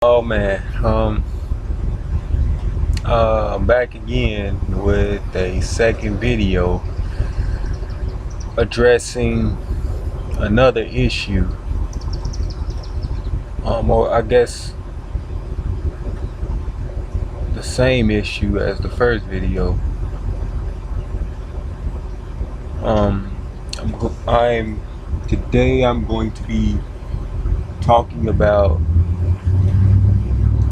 Oh man, I'm back again with a second video addressing another issue, or I guess the same issue as the first video. Um, Today I'm going to be talking about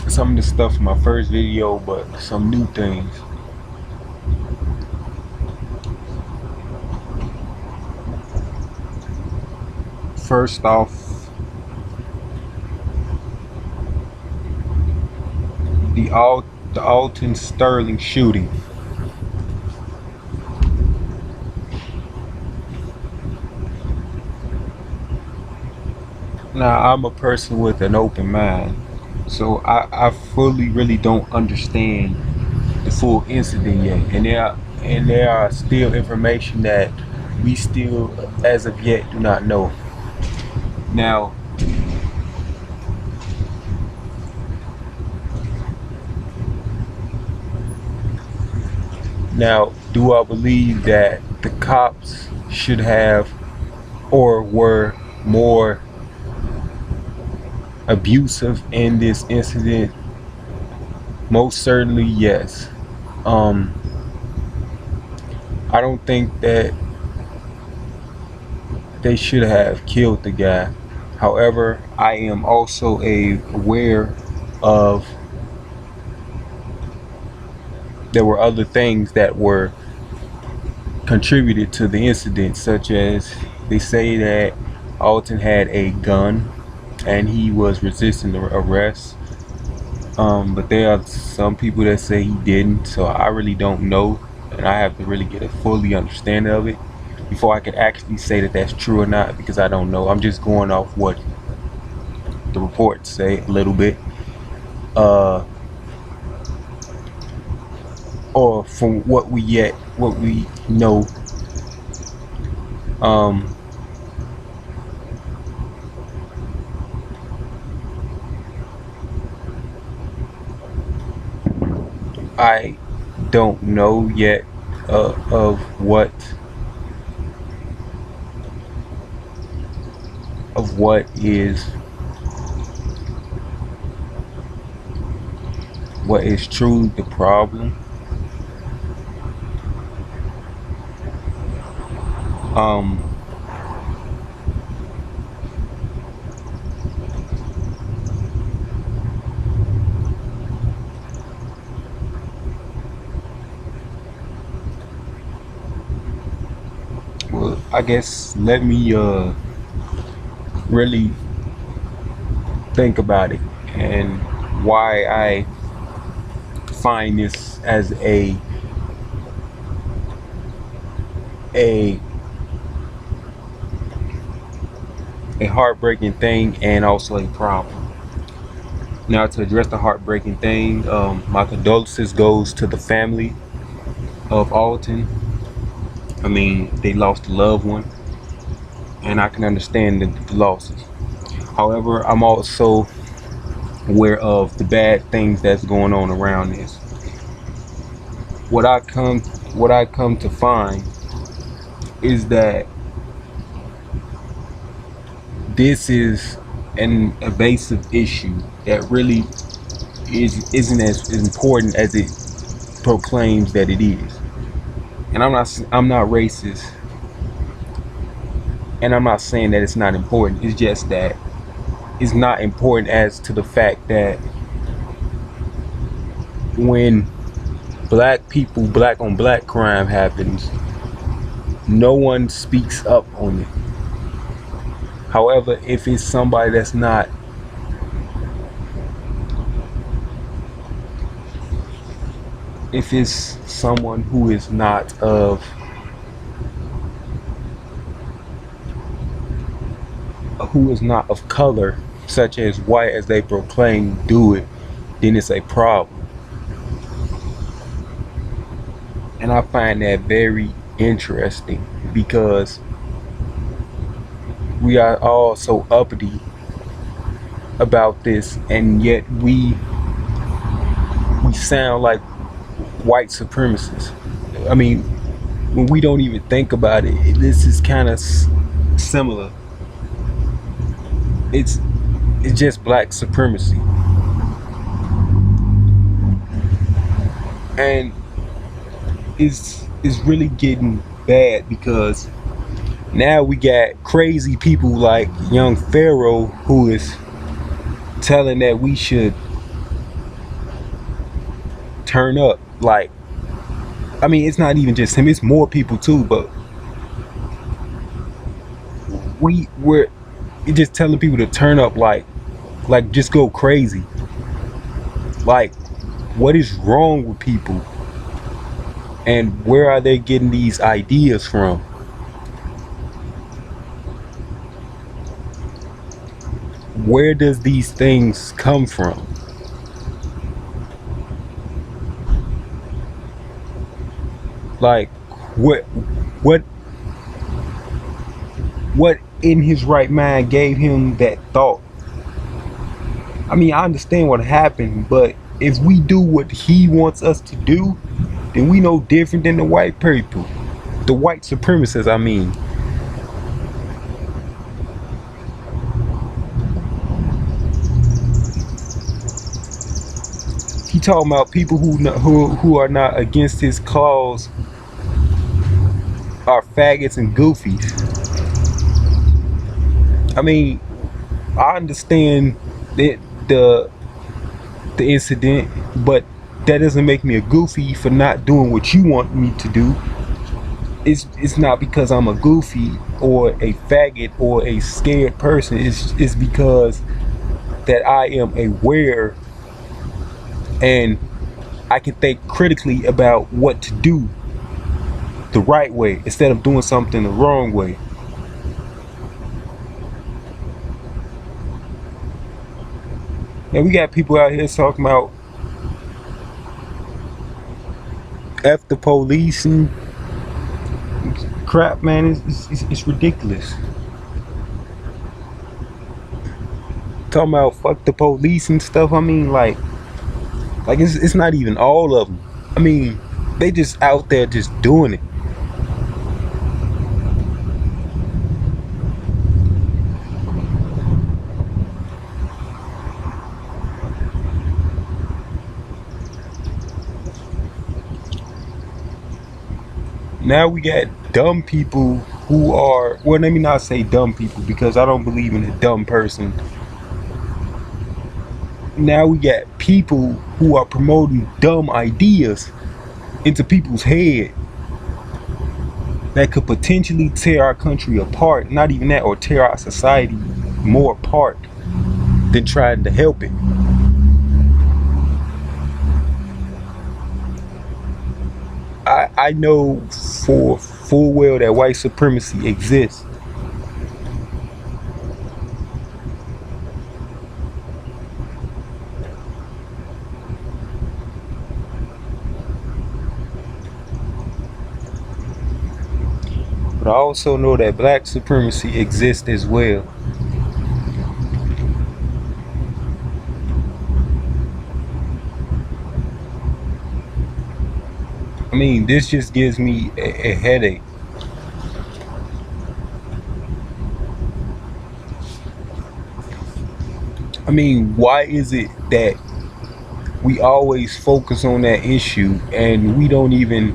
some of the stuff from my first video, but some new things. First off, the Alton Sterling shooting. Now, I'm a person with an open mind, so I fully really don't understand the full incident yet, and there are still information that we still, as of yet, do not know. Now, do I believe that the cops should have or were more abusive in this incident? Most certainly, yes. Um, I don't think that they should have killed the guy. However, I am also aware of there were other things that were contributed to the incident, such as they say that Alton had a gun and he was resisting the arrest. But there are some people that say he didn't, so I really don't know, and I have to really get a fully understanding of it before I can actually say that that's true or not, because I don't know. I'm just going off what the reports say a little bit, or from what we know. I don't know yet of what is truly the problem. Um, well, I guess let me really think about it and why I find this as a heartbreaking thing and also a problem. Now, to address the heartbreaking thing, my condolences goes to the family of Alton. I mean, they lost a loved one, and I can understand the losses. However, I'm also aware of the bad things that's going on around this. What I come to find is that this is an evasive issue that really isn't as important as it proclaims that it is. And I'm not racist, and I'm not saying that it's not important. It's just that it's not important as to the fact that when black on black crime happens, no one speaks up on it. However, if it's somebody that's not if it's someone who is not of color, such as white as they proclaim do it, then it's a problem. And I find that very interesting because we are all so uppity about this, and yet we sound like white supremacists. I mean, when we don't even think about it, this is kind of similar. It's it's just black supremacy, and it's really getting bad because now we got crazy people like young Pharaoh who is telling that we should turn up. Like, I mean, it's not even just him, it's more people too, but we're just telling people to turn up, like just go crazy. Like, what is wrong with people, and where are they getting these ideas from? Where does these things come from? Like, what what what in his right mind gave him that thought? I mean, I understand what happened, but if we do what he wants us to do, then we no different than the white people, the white supremacists, I mean. He talking about people who are not against his cause are faggots and goofies. I mean, I understand that the incident, but that doesn't make me a goofy for not doing what you want me to do. It's not because I'm a goofy or a faggot or a scared person. It's because that I am aware and I can think critically about what to do the right way instead of doing something the wrong way. And we got people out here talking about F the police and crap, man. It's ridiculous. Talking about fuck the police and stuff. I mean, like it's not even all of them. I mean, they just out there just doing it. Now we got dumb people who are, well, let me not say dumb people because I don't believe in a dumb person. Now we got people who are promoting dumb ideas into people's head that could potentially tear our country apart. Not even that, or tear our society more apart than trying to help it. I know for full well that white supremacy exists. But I also know that black supremacy exists as well. I mean, this just gives me a headache. I mean, why is it that we always focus on that issue and we don't even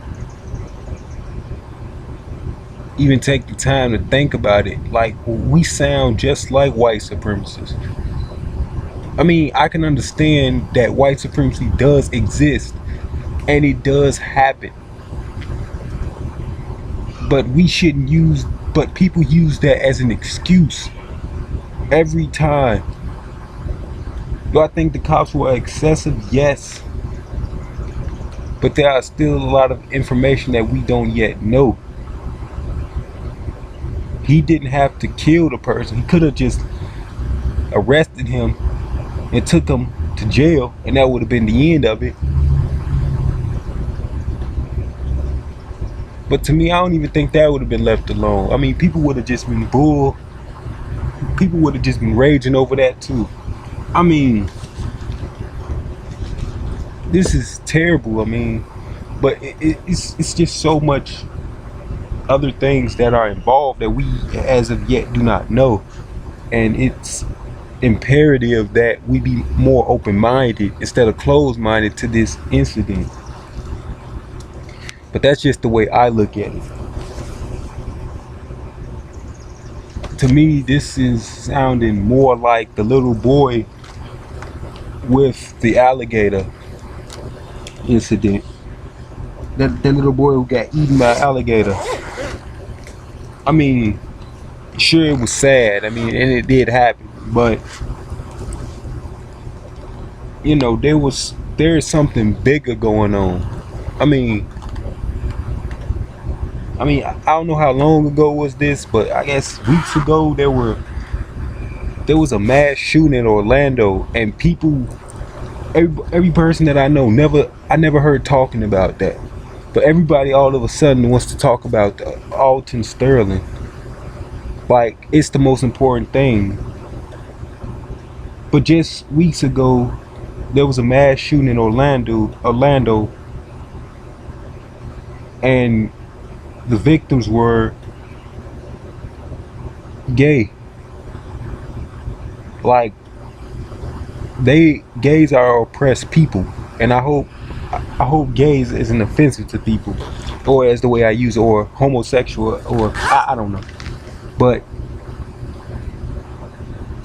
take the time to think about it? Like, we sound just like white supremacists. I mean, I can understand that white supremacy does exist and it does happen, but we shouldn't use, but people use that as an excuse every time. Do I think the cops were excessive? Yes, but there are still a lot of information that we don't yet know. He didn't have to kill the person. He could have just arrested him and took him to jail, and that would have been the end of it. But to me, I don't even think that would have been left alone. I mean, people would have just been raging over that too. I mean, this is terrible. I mean, but it's just so much other things that are involved that we as of yet do not know, and it's imperative that we be more open-minded instead of closed-minded to this incident. But that's just the way I look at it. To me, this is sounding more like the little boy with the alligator incident. That little boy who got eaten by an alligator. I mean, sure, it was sad. I mean, and it did happen, but you know, there is something bigger going on. I mean, I don't know how long ago was this, but I guess weeks ago there was a mass shooting in Orlando, and people, every person that I never heard talking about that, but everybody all of a sudden wants to talk about Alton Sterling, like it's the most important thing. But just weeks ago, there was a mass shooting in Orlando, and the victims were gay. Like gays are oppressed people, and I hope gays isn't offensive to people, or as the way I use it, or homosexual, or I don't know. But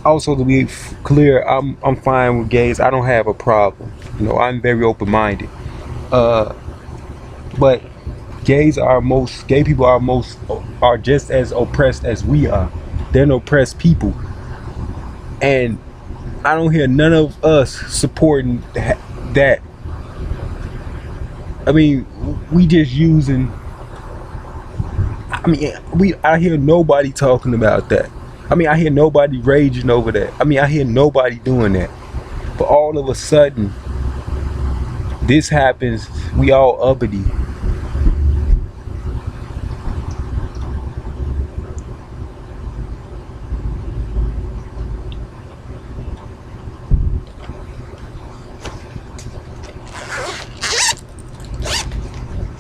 also to be clear, I'm fine with gays. I don't have a problem. You know, I'm very open-minded. Uh, but gay people are just as oppressed as we are. They're an oppressed people, and I don't hear none of us supporting that. I mean, we just using. I mean, I hear nobody talking about that. I mean, I hear nobody raging over that. I mean, I hear nobody doing that. But all of a sudden, this happens. We all uppity.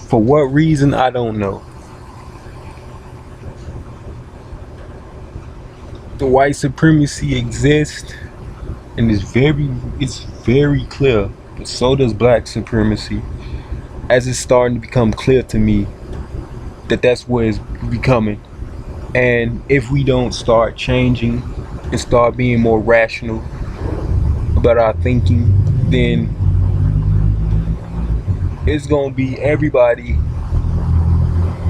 For what reason, I don't know. The white supremacy exists, and it's very clear. But so does black supremacy. As it's starting to become clear to me that that's where it's becoming. And if we don't start changing and start being more rational about our thinking, then it's gonna be everybody.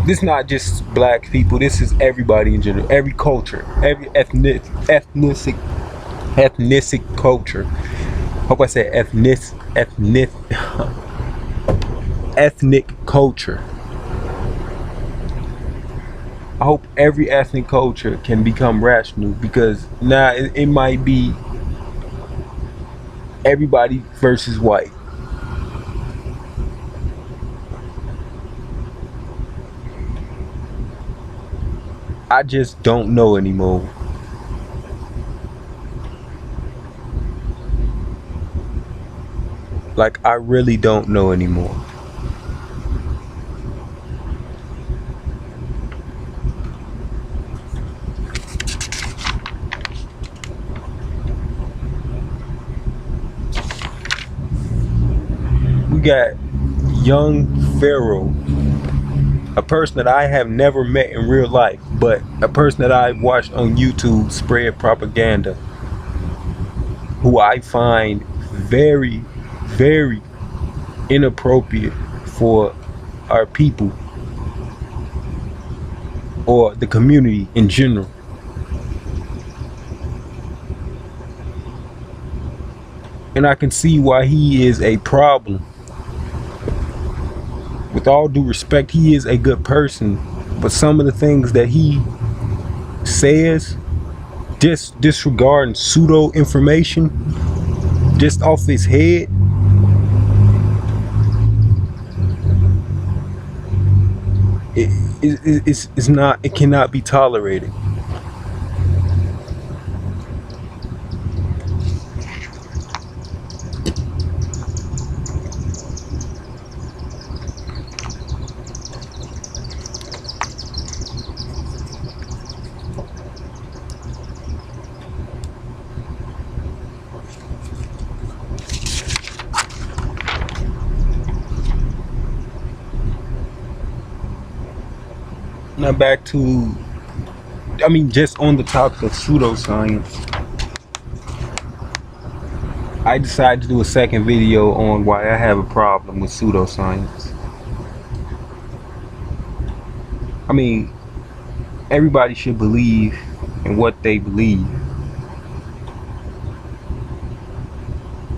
This is not just black people. This is everybody in general. Every culture, every ethnic culture. Hope I said ethnic culture. I hope every ethnic culture can become rational, because now it might be everybody versus white. I just don't know anymore. Like, I really don't know anymore. We got young Pharaoh, a person that I have never met in real life, but a person that I watched on YouTube spread propaganda, who I find very, very inappropriate for our people or the community in general. And I can see why he is a problem. With all due respect, he is a good person, but some of the things that he says, just disregarding pseudo information just off his head, it's not, it cannot be tolerated. Now back to, I mean, just on the topic of pseudoscience, I decided to do a second video on why I have a problem with pseudoscience. I mean, everybody should believe in what they believe,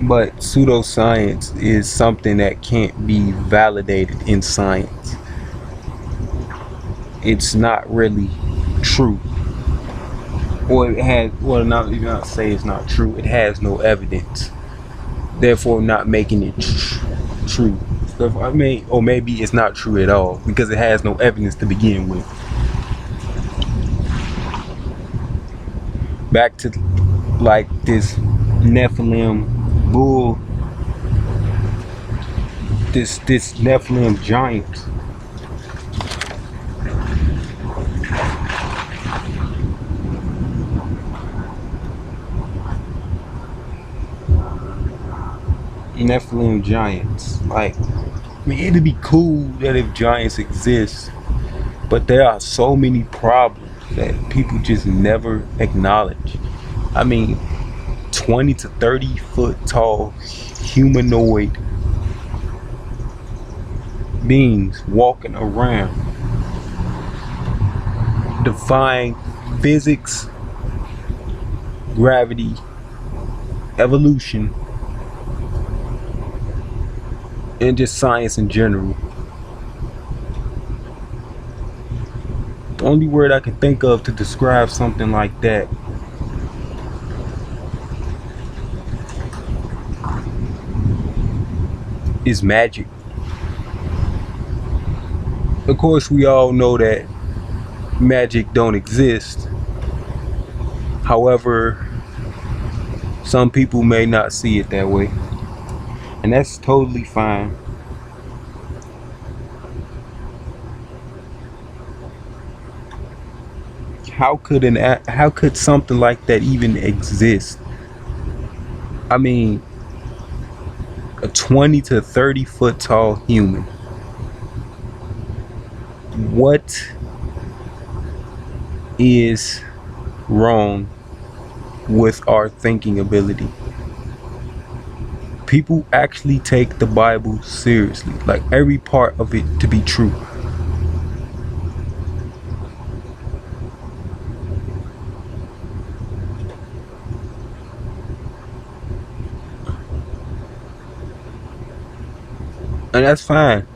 but pseudoscience is something that can't be validated in science. It's not really true, or it has, well, not even not say it's not true. It has no evidence, therefore not making it true. I mean, or maybe it's not true at all because it has no evidence to begin with. Back to like this Nephilim bull, this Nephilim giant. Nephilim giants. Like, I mean, it'd be cool that if giants exist, but there are so many problems that people just never acknowledge. I mean, 20 to 30 foot tall humanoid beings walking around, defying physics, gravity, evolution, and just science in general. The only word I can think of to describe something like that is magic. Of course, we all know that magic don't exist. However, some people may not see it that way, and that's totally fine. How could something like that even exist? I mean, a 20 to 30 foot tall human. What is wrong with our thinking ability? People actually take the Bible seriously, like every part of it to be true. And that's fine.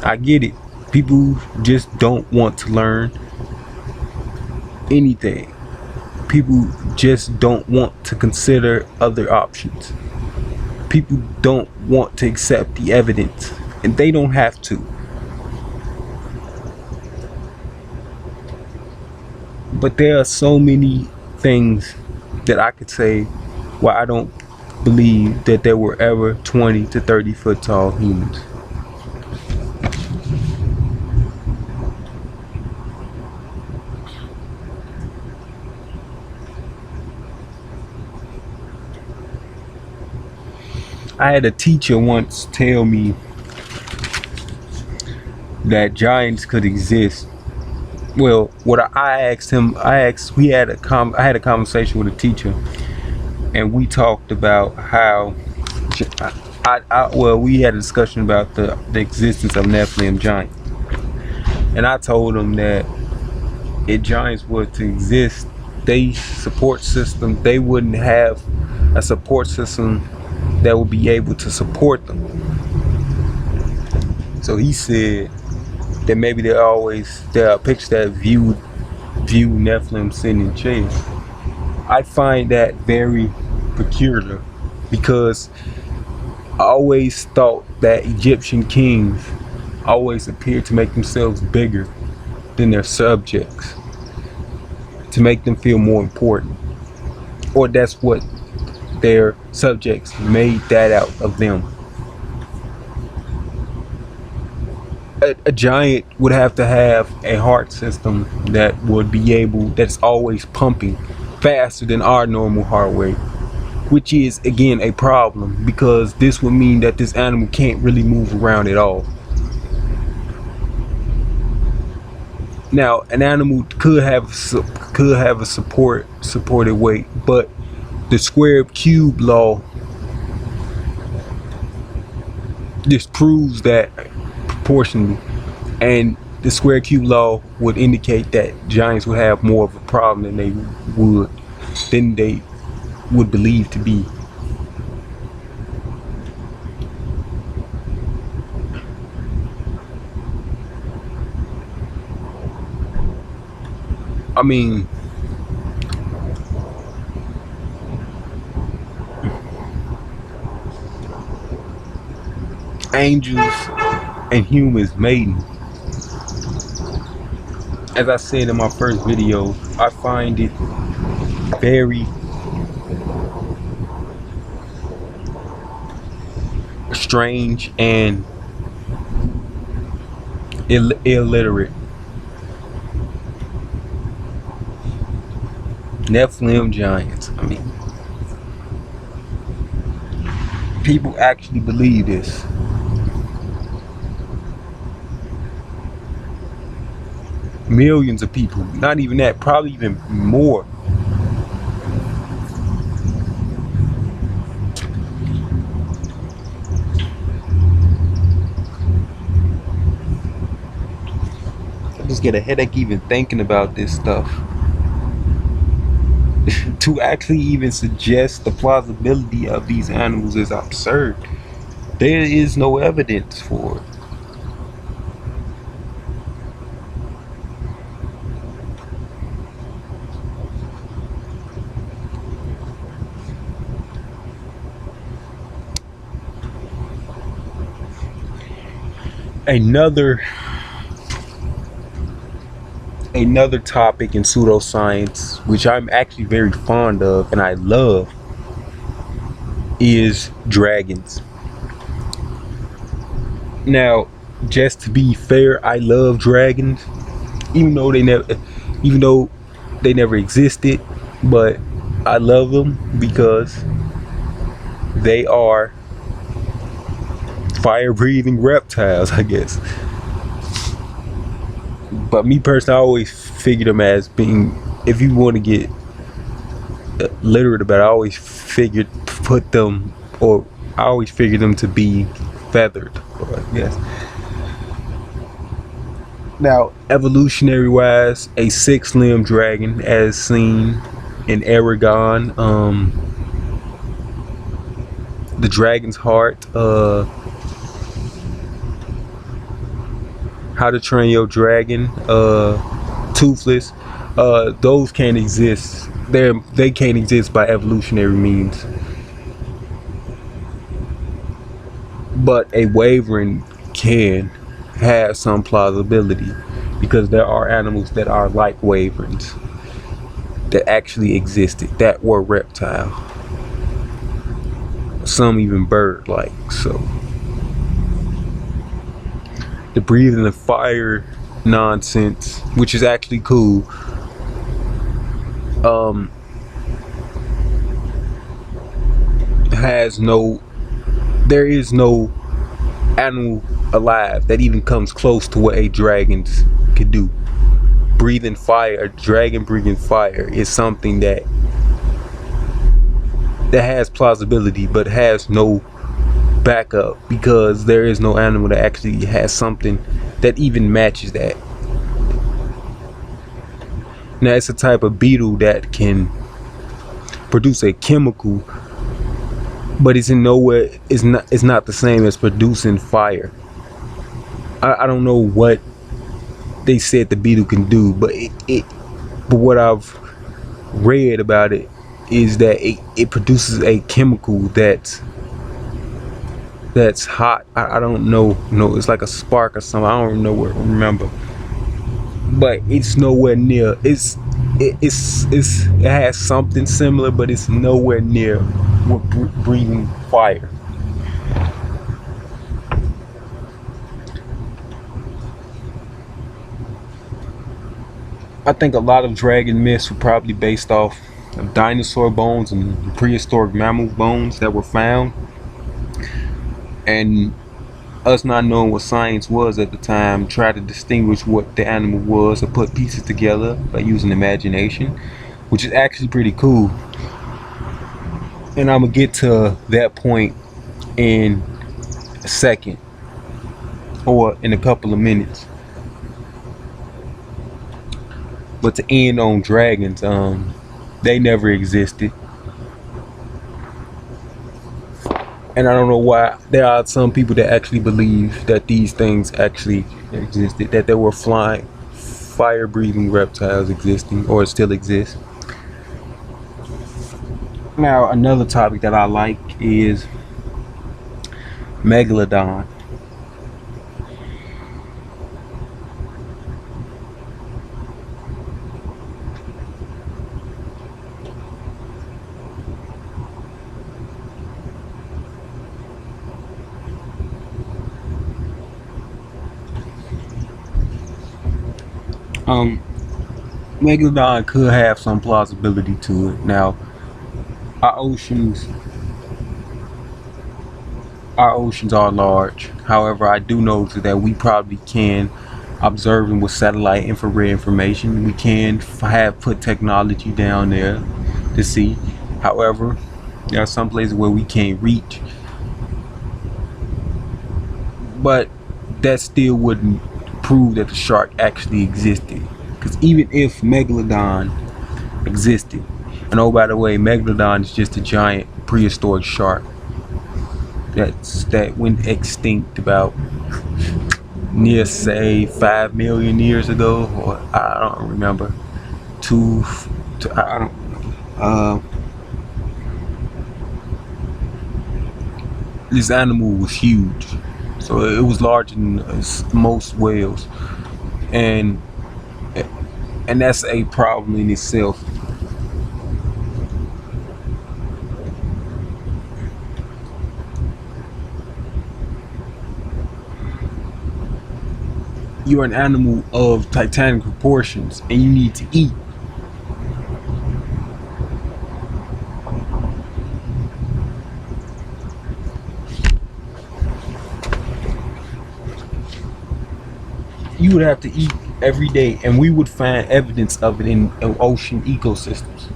I get it. People just don't want to learn anything. People just don't want to consider other options. People don't want to accept the evidence, and they don't have to. But there are so many things that I could say why I don't believe that there were ever 20 to 30 foot tall humans. I had a teacher once tell me that giants could exist. Well, what I asked him, I had a conversation with a teacher, and we talked about how we had a discussion about the existence of Nephilim giants, and I told him that if giants were to exist, they wouldn't have a support system that would be able to support them. So he said that maybe there are pictures that view Nephilim sitting in chairs. I find that very peculiar because I always thought that Egyptian kings always appeared to make themselves bigger than their subjects, to make them feel more important, or that's what their subjects made that out of them. A giant would have to have a heart system that would be that's always pumping faster than our normal heart rate, which is again a problem because this would mean that this animal can't really move around at all. Now, an animal could have a supported weight, but the square cube law disproves that proportionally, and the square cube law would indicate that giants would have more of a problem than they would believe to be. I mean, angels and humans mating. As I said in my first video, I find it very strange and illiterate. Nephilim giants. I mean, people actually believe this. Millions of people, not even that, probably even more. I just get a headache even thinking about this stuff. To actually even suggest the plausibility of these animals is absurd. There is no evidence for it. Another topic in pseudoscience, which I'm actually very fond of and I love, is dragons. Now, just to be fair, I love dragons, even though they never existed, but I love them because they are fire-breathing reptiles, I guess. But me personally, I always figured them as being, if you want to get literate about it, I always figured them to be feathered, I guess. Now, evolutionary wise, a 6-limbed dragon as seen in Aragon, the Dragon's Heart, How to Train Your Dragon, Toothless, those can't exist. They can't exist by evolutionary means. But a wyvern can have some plausibility because there are animals that are like wyverns that actually existed, that were reptile. Some even bird-like. So the breathing the fire nonsense, which is actually cool, there is no animal alive that even comes close to what a dragon could do. Breathing fire, a dragon breathing fire, is something that has plausibility but has no backup, because there is no animal that actually has something that even matches that. Now, it's a type of beetle that can produce a chemical, but it's not the same as producing fire. I don't know what they said the beetle can do, but but what I've read about it is that it produces a chemical that's hot. I don't know. No, it's like a spark or something. I don't remember. But it's nowhere near. It has something similar, but it's nowhere near with breathing fire. I think a lot of dragon myths were probably based off of dinosaur bones and prehistoric mammal bones that were found. And us not knowing what science was at the time, try to distinguish what the animal was or put pieces together by using imagination, which is actually pretty cool. And I'm gonna get to that point in a second or in a couple of minutes. But to end on dragons, they never existed. And I don't know why there are some people that actually believe that these things actually existed, that there were flying, fire breathing reptiles existing or still exist. Now, another topic that I like is megalodon. Um, Megalodon could have some plausibility to it. Now, our oceans, our oceans are large. However, I do know that we probably can observe them with satellite infrared information. We can have put technology down there to see. However, there are some places where we can't reach, but that still wouldn't prove that the shark actually existed. Because even if megalodon existed, and oh by the way, megalodon is just a giant prehistoric shark that went extinct about near say 5 million years ago, or I don't remember. Two, I don't. This animal was huge, so it was larger than most whales, and and that's a problem in itself. You're an animal of titanic proportions, and you need to eat. You would have to eat every day, and we would find evidence of it in ocean ecosystems.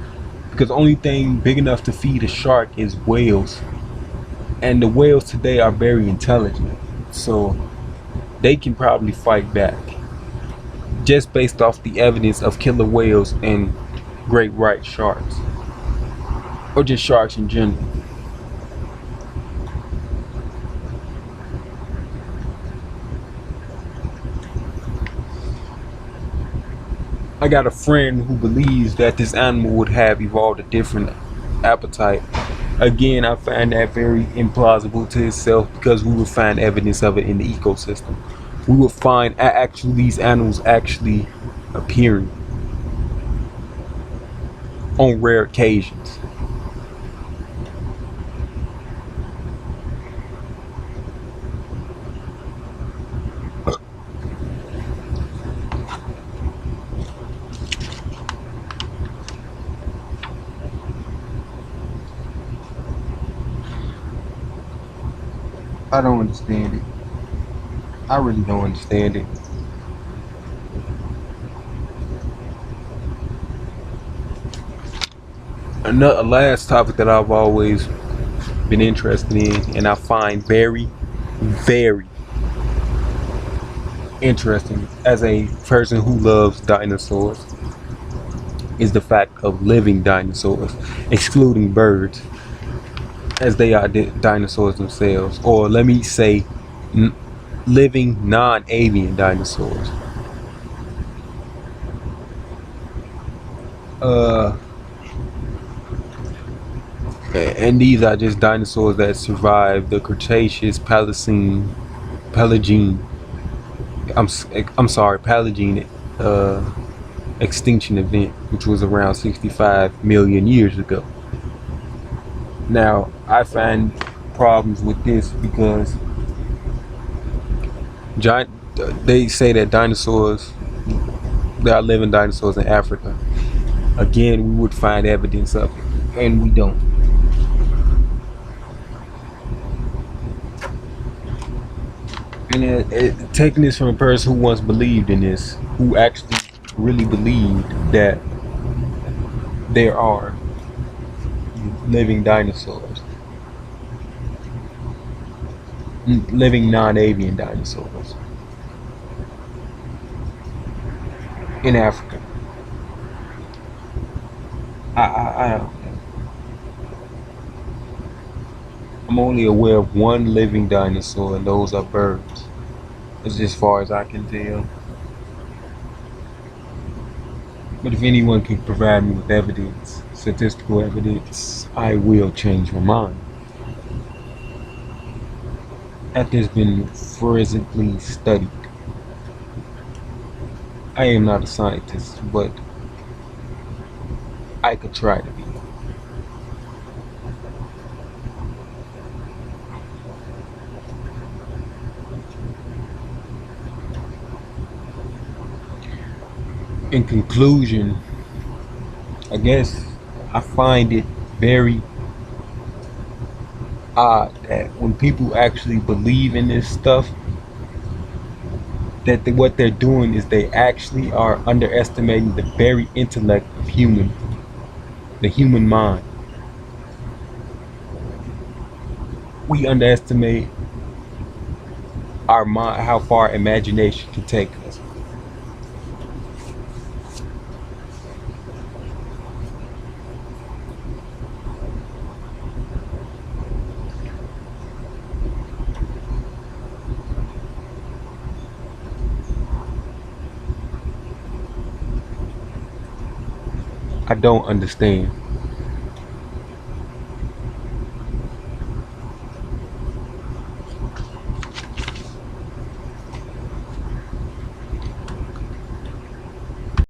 Because the only thing big enough to feed a shark is whales, and the whales today are very intelligent, so they can probably fight back just based off the evidence of killer whales and great white sharks, or just sharks in general. I got a friend who believes that this animal would have evolved a different appetite. Again, I find that very implausible to itself because we would find evidence of it in the ecosystem. We would find actually these animals actually appearing on rare occasions. I don't understand it. I really don't understand it. Another last topic that I've always been interested in, and I find very, very interesting as a person who loves dinosaurs, is the fact of living dinosaurs, excluding birds, as they are dinosaurs themselves, or let me say, living non-avian dinosaurs. Uh, and these are just dinosaurs that survived the Cretaceous, Paleogene. I'm sorry, Paleogene extinction event, which was around 65 million years ago. Now, I find problems with this because giant. They say that dinosaurs, there are living dinosaurs in Africa. Again, we would find evidence of it, and we don't. And taking this from a person who once believed in this, who actually really believed that there are living dinosaurs, living non-avian dinosaurs in Africa. I'm only aware of one living dinosaur, and those are birds. That's as far as I can tell. But if anyone can provide me with evidence, statistical evidence, I will change my mind. After it's been forensically studied. I am not a scientist, but I could try to be. In conclusion, I guess I find it very odd that when people actually believe in this stuff, that what they're doing is they actually are underestimating the very intellect of the human mind. We underestimate our mind, how far imagination can take us. I don't understand.